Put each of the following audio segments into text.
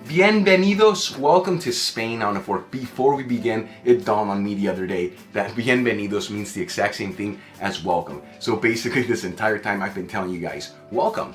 Bienvenidos, welcome to Spain on a Fork. Before we begin, it dawned on me the other day that bienvenidos means the exact same thing as welcome. So basically this entire time I've been telling you guys, welcome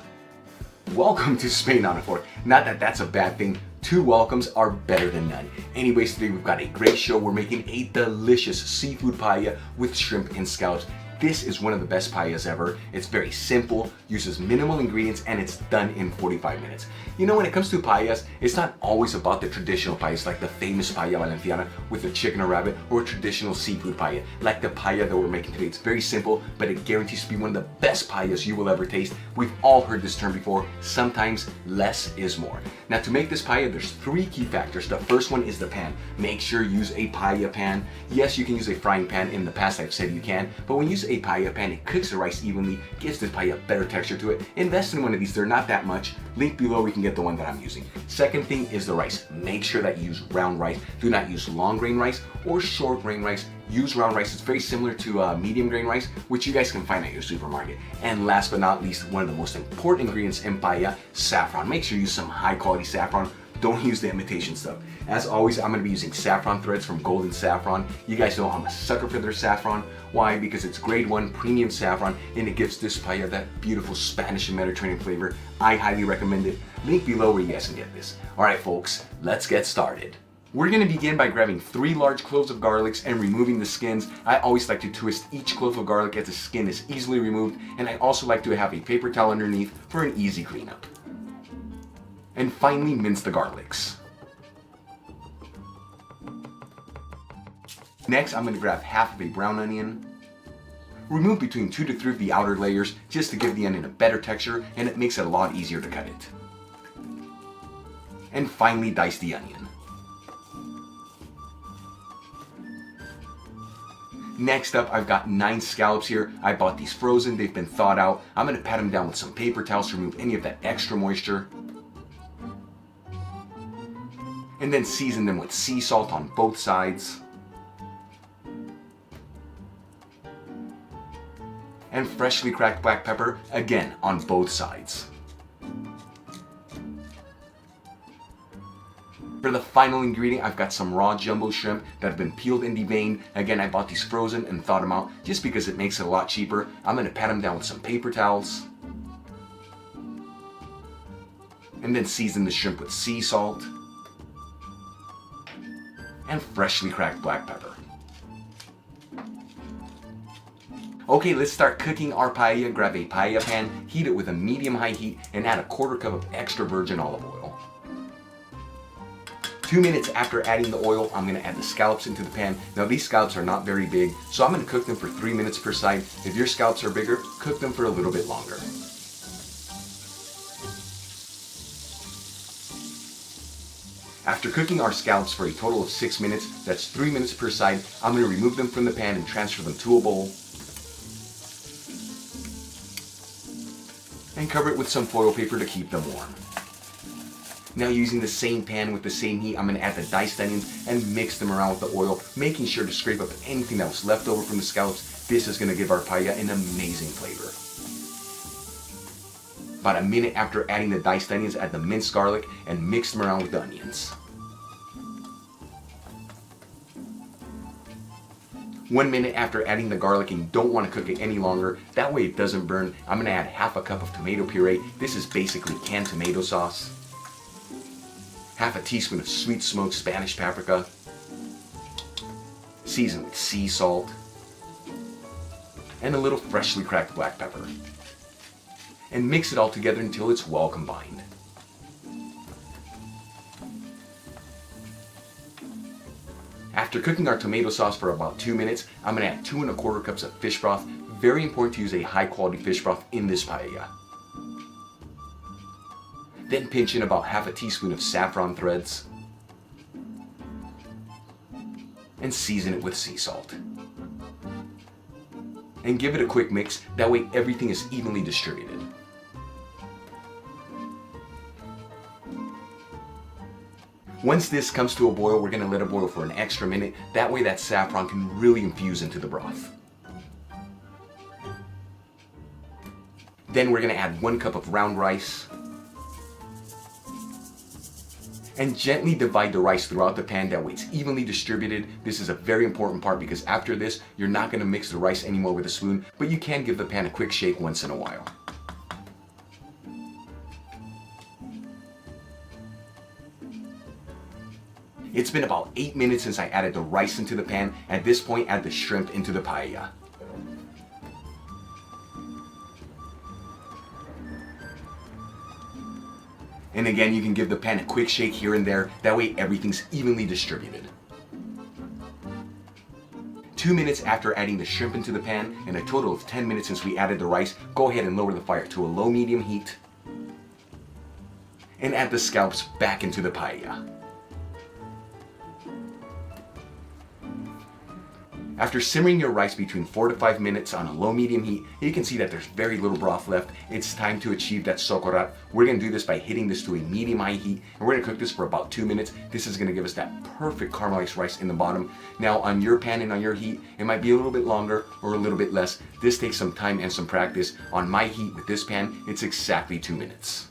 to Spain on a Fork. Not that that's a bad thing. Two welcomes are better than none. Anyways, today we've got a great show. We're making a delicious seafood paella with shrimp and scallops. This is one of the best paellas ever. It's very simple, uses minimal ingredients, and it's done in 45 minutes. You know, when it comes to paellas, it's not always about the traditional paellas like the famous paella valenciana with a chicken or rabbit, or a traditional seafood paella like the paella that we're making today. It's very simple, but it guarantees to be one of the best paellas you will ever taste. We've all heard this term before. Sometimes less is more. Now, to make this paella, there's three key factors. The first one is the pan. Make sure you use a paella pan. Yes, you can use a frying pan. In the past, I've said you can, but when you use a paella pan, it cooks the rice evenly, gives the paella better texture to it. Invest in one of these. They're not that much. Link below where you can get the one that I'm using. Second thing is the rice. Make sure that you use round rice. Do not use long grain rice or short grain rice. Use round rice. It's very similar to medium grain rice, which you guys can find at your supermarket. And last but not least, one of the most important ingredients in paella, saffron. Make sure you use some high quality saffron. Don't use the imitation stuff. As always, I'm going to be using saffron threads from Golden Saffron. You guys know I'm a sucker for their saffron. Why? Because it's grade 1 premium saffron and it gives this paella that beautiful Spanish and Mediterranean flavor. I highly recommend it. Link below where you guys can get this. Alright folks, let's get started. We're going to begin by grabbing 3 large cloves of garlic and removing the skins. I always like to twist each clove of garlic as the skin is easily removed, and I also like to have a paper towel underneath for an easy cleanup. And finally, mince the garlics. Next, I'm going to grab half of a brown onion. Remove between 2 to 3 of the outer layers just to give the onion a better texture, and it makes it a lot easier to cut it. And finally, dice the onion. Next up, I've got 9 scallops here. I bought these frozen. They've been thawed out. I'm going to pat them down with some paper towels to remove any of that extra moisture. And then season them with sea salt on both sides. And freshly cracked black pepper, again, on both sides. For the final ingredient, I've got some raw jumbo shrimp that have been peeled and deveined. Again, I bought these frozen and thawed them out just because it makes it a lot cheaper. I'm going to pat them down with some paper towels. And then season the shrimp with sea salt. And freshly cracked black pepper. Okay, let's start cooking our paella. Grab a paella pan, heat it with a medium-high heat, and add a 1/4 cup of extra virgin olive oil. 2 minutes after adding the oil, I'm going to add the scallops into the pan. Now these scallops are not very big, so I'm going to cook them for 3 minutes per side. If your scallops are bigger, cook them for a little bit longer. After cooking our scallops for a total of 6 minutes, that's 3 minutes per side, I'm going to remove them from the pan and transfer them to a bowl. And cover it with some foil paper to keep them warm. Now, using the same pan with the same heat, I'm going to add the diced onions and mix them around with the oil, making sure to scrape up anything that was left over from the scallops. This is going to give our paella an amazing flavor. About a minute after adding the diced onions, add the minced garlic and mix them around with the onions. 1 minute after adding the garlic, and you don't want to cook it any longer, that way it doesn't burn, I'm going to add half a cup of tomato puree. This is basically canned tomato sauce. Half a teaspoon of sweet smoked Spanish paprika. Season with sea salt. And a little freshly cracked black pepper. And mix it all together until it's well combined. After cooking our tomato sauce for about 2 minutes, I'm going to add 2 1/4 cups of fish broth. Very important to use a high quality fish broth in this paella. Then pinch in about half a teaspoon of saffron threads. And season it with sea salt. And give it a quick mix, that way everything is evenly distributed. Once this comes to a boil, we're going to let it boil for an extra minute. That way that saffron can really infuse into the broth. Then we're gonna add 1 cup of round rice. And gently divide the rice throughout the pan, that way it's evenly distributed. This is a very important part because after this, you're not gonna mix the rice anymore with a spoon, but you can give the pan a quick shake once in a while. It's been about 8 minutes since I added the rice into the pan. At this point, add the shrimp into the paella. And again, you can give the pan a quick shake here and there. That way everything's evenly distributed. 2 minutes after adding the shrimp into the pan, and a total of 10 minutes since we added the rice, go ahead and lower the fire to a low-medium heat. And add the scallops back into the paella. After simmering your rice between 4 to 5 minutes on a low-medium heat, you can see that there's very little broth left. It's time to achieve that socorat. We're going to do this by hitting this to a medium-high heat, and we're going to cook this for about 2 minutes. This is going to give us that perfect caramelized rice in the bottom. Now on your pan and on your heat, it might be a little bit longer or a little bit less. This takes some time and some practice. On my heat with this pan, it's exactly 2 minutes.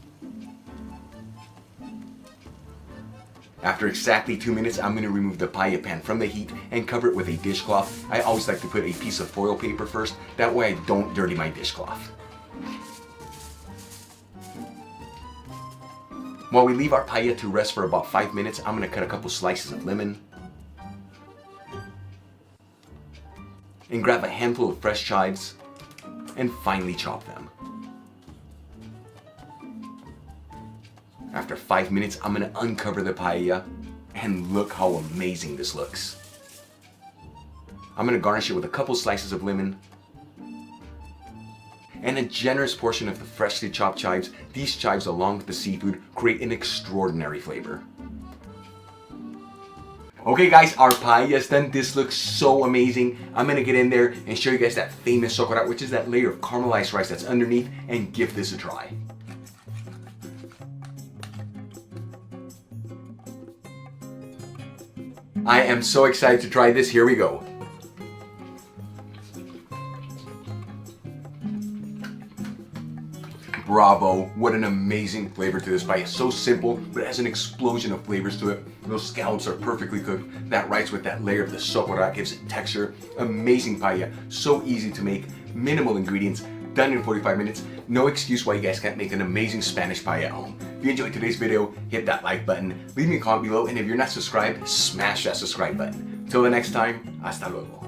After exactly 2 minutes, I'm going to remove the paella pan from the heat and cover it with a dishcloth. I always like to put a piece of foil paper first, that way I don't dirty my dishcloth. While we leave our paella to rest for about 5 minutes, I'm going to cut a couple slices of lemon. And grab a handful of fresh chives and finely chop them. After 5 minutes, I'm going to uncover the paella, and look how amazing this looks. I'm going to garnish it with a couple slices of lemon and a generous portion of the freshly chopped chives. These chives, along with the seafood, create an extraordinary flavor. Okay guys, our paella is done. This looks so amazing. I'm going to get in there and show you guys that famous socorat, which is that layer of caramelized rice that's underneath, and give this a try. I am so excited to try this. Here we go. Bravo, what an amazing flavor to this pie. It's so simple, but it has an explosion of flavors to it. Those scallops are perfectly cooked. That rice with that layer of the socorat gives it texture. Amazing paella, so easy to make, minimal ingredients, done in 45 minutes. No excuse why you guys can't make an amazing Spanish paella at home. If you enjoyed today's video, hit that like button, leave me a comment below, and if you're not subscribed, smash that subscribe button. Till the next time, hasta luego.